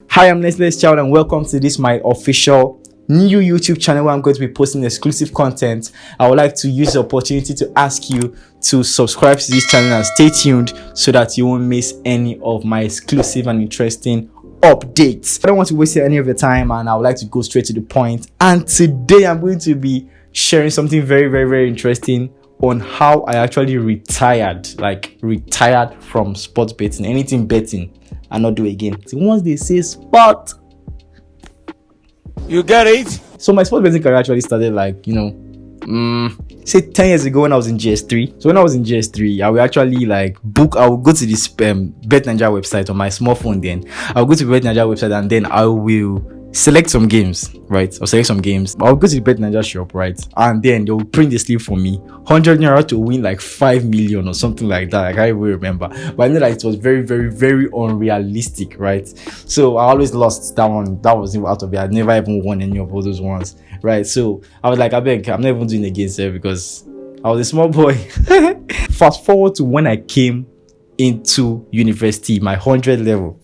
Hi, I'm Nestle Child and welcome to this my official new YouTube channel where I'm going to be posting exclusive content. I would like to use the opportunity to ask you to subscribe to this channel and stay tuned so that you won't miss any of my exclusive and interesting updates. I don't want to waste any of your time and I would like to go straight to the point. And today I'm going to be sharing something very interesting on how I actually retired from sports betting, anything betting, and not do it again. So once they say sport, you get it? So my sports betting career actually started say 10 years ago when I was in GS3. So when I was in GS3, I would actually I would go to this Bet Nigeria website on my small phone then. I would go to the Bet Nigeria website and then I will select some games, right? I'll select some games. I'll go to the Bet Nigeria shop, right? And then they'll print the slip for me. 100 naira to win 5 million or something like that. I can't even remember. But I know it was very unrealistic, right? So I always lost that one. That was out of it. I never even won any of all those ones, right? So I was like, I beg, I'm not even doing it again, sir, because I was a small boy. Fast forward to when I came into university, my 100 level.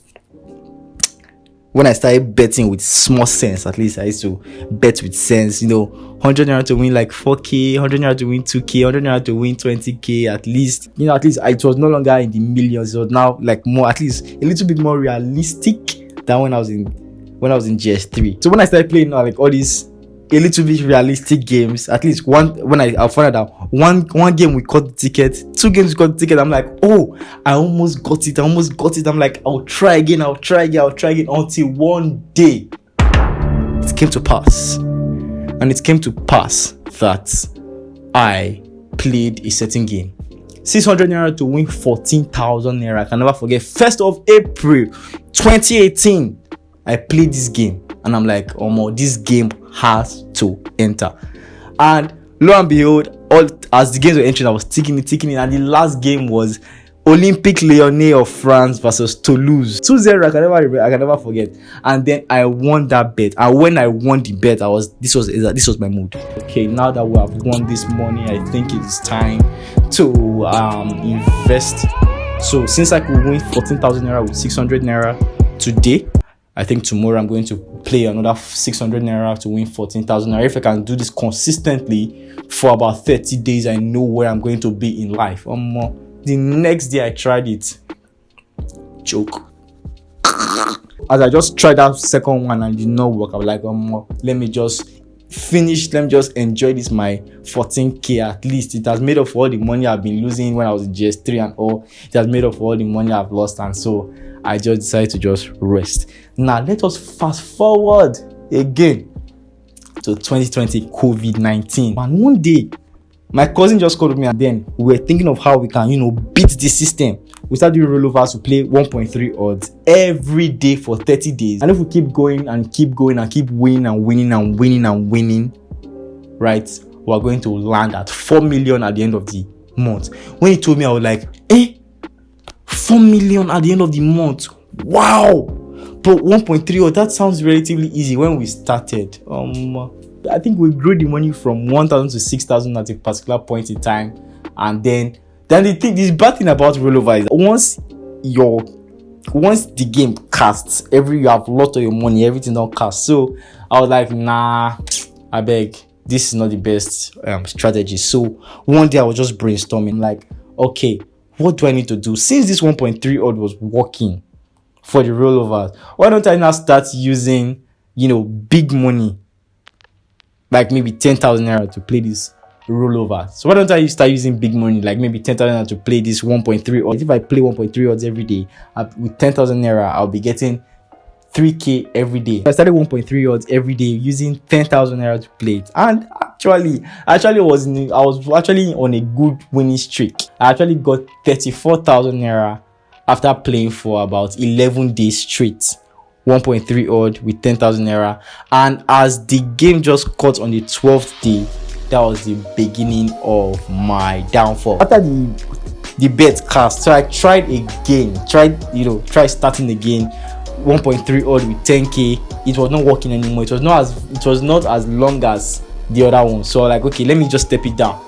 When I started betting with small sense, at least I used to bet with sense, 100 naira to win 4k, 100 naira to win 2k, 100 naira to win 20k, at least it was no longer in the millions. It was now more, at least a little bit more realistic than when I was in GS3. So when I started playing all these a little bit realistic games, at least when I found out one game we got the ticket, 2 games we got the ticket, I'm like, oh, I almost got it. I'm like, I'll try again until one day it came to pass. And it came to pass that I played a certain game. 600 naira to win 14,000 naira. I can never forget. 1st of April 2018, I played this game. And I'm like, this game has to enter. And lo and behold, as the games were entering, I was ticking it. And the last game was Olympique Lyonnais of France versus Toulouse. 2-0, I can never forget. And then I won that bet. And when I won the bet, this was my mood. Okay, now that we have won this money, I think it is time to invest. So since I could win 14,000 naira with 600 naira today, I think tomorrow I'm going to play another 600 naira to win 14,000 naira. If I can do this consistently for about 30 days, I know where I'm going to be in life. The next day I tried it. Joke. As I just tried that second one and it did not work, I was like, let me just finish. Let me just enjoy this my 14k at least. It has made up for all the money I've been losing when I was in GS3 and all. It has made up for all the money I've lost, and so I just decided to just rest. Now let us fast forward again to 2020 COVID-19. And one day, my cousin just called me and then we were thinking of how we can, beat the system. We started doing rollovers to play 1.3 odds every day for 30 days. And if we keep going and keep winning, right, we're going to land at 4 million at the end of the month. When he told me, I was like, 4 million at the end of the month. Wow. But 1.3 odds, that sounds relatively easy when we started. I think we grew the money from 1,000 to 6,000 at a particular point in time. And then this bad thing about rollover is once the game casts, you have a lot of your money, everything don't cast. So I was like, nah, I beg, this is not the best strategy. So one day I was just brainstorming, okay, what do I need to do? Since this 1.3 odd was working for the rollovers, why don't I now start using, big money? Maybe 10,000 naira to play this rollover. So why don't I start using big money, maybe 10,000 naira to play this 1.3 odds? If I play 1.3 odds every day, with 10,000 naira, I'll be getting 3k every day. I started 1.3 odds every day using 10,000 naira to play it, and I was actually on a good winning streak. I actually got 34,000 naira after playing for about 11 days straight. 1.3 odd with 10,000 naira, and as the game just cut on the 12th day, that was the beginning of my downfall. After the bet cast, so I tried starting again. 1.3 odd with 10k. It was not working anymore. It was not as long as the other one. So okay, let me just step it down.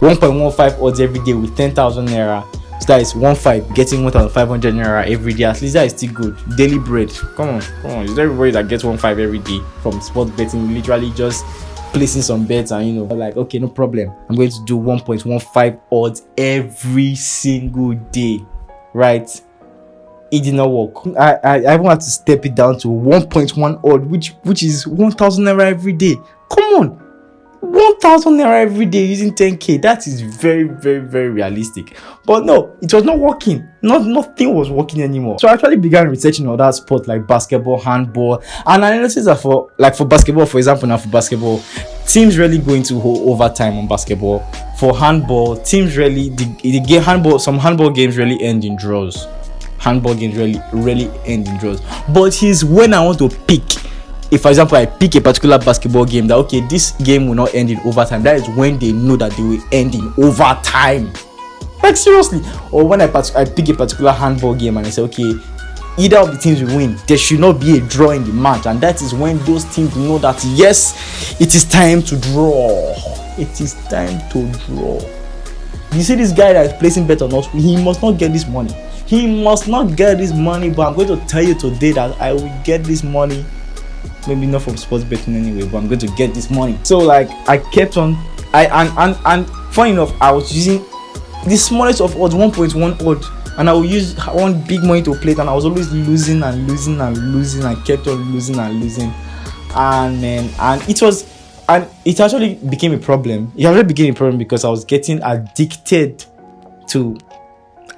1.15 odds every day with 10,000 naira. So that is 1-5, getting 1,500 naira every day. At least that is still good. Daily bread. Come on. It's not everybody that gets 1-5 every day from sports betting. Literally just placing some bets and like, okay, no problem. I'm going to do 1.15 odds every single day, right? It did not work. I even had to step it down to 1.1 odd, which is 1,000 naira every day. Come on. 1,000 naira every day using 10k. That is very, very, very realistic. But no, it was not working. Nothing was working anymore. So I actually began researching other sports like basketball, handball, and I noticed that for basketball, for example, now for basketball, teams really go into overtime on basketball. For handball, teams really some handball games really end in draws. Handball games really end in draws. But here's when I want to pick. If, for example, I pick a particular basketball game that, okay, this game will not end in overtime, that is when they know that they will end in overtime. Like, seriously. Or when I pick a particular handball game and I say, okay, either of the teams will win, there should not be a draw in the match. And that is when those teams know that, yes, it is time to draw. It is time to draw. You see this guy that is placing bet on us, he must not get this money. He must not get this money, but I'm going to tell you today that I will get this money. Maybe not from sports betting anyway, but I'm going to get this money. So like I kept on, and funny enough, I was using the smallest of odds, 1.1 odd, and I would use one big money to play it, and I was always losing and kept on losing, and it actually became a problem. It actually became a problem because I was getting addicted to.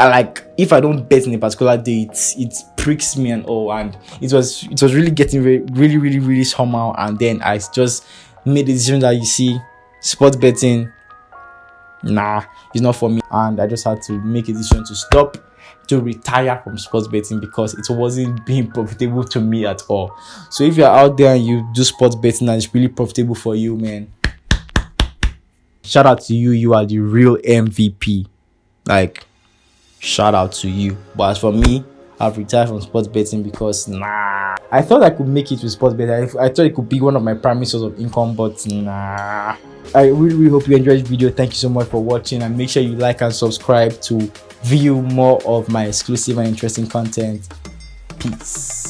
Like, if I don't bet in a particular day, it pricks me and all, and it was really getting really somehow. And then I just made the decision that, you see, sports betting, nah, it's not for me. And I just had to make a decision to stop, to retire from sports betting, because it wasn't being profitable to me at all. So if you're out there and you do sports betting and it's really profitable for you, man, shout out to you. You are the real MVP. Like, shout out to you. But as for me, I've retired from sports betting because I thought I could make it with sports betting. I thought it could be one of my primary source of income, but I really hope you enjoyed this video. Thank you so much for watching, and make sure you like and subscribe to view more of my exclusive and interesting content. Peace.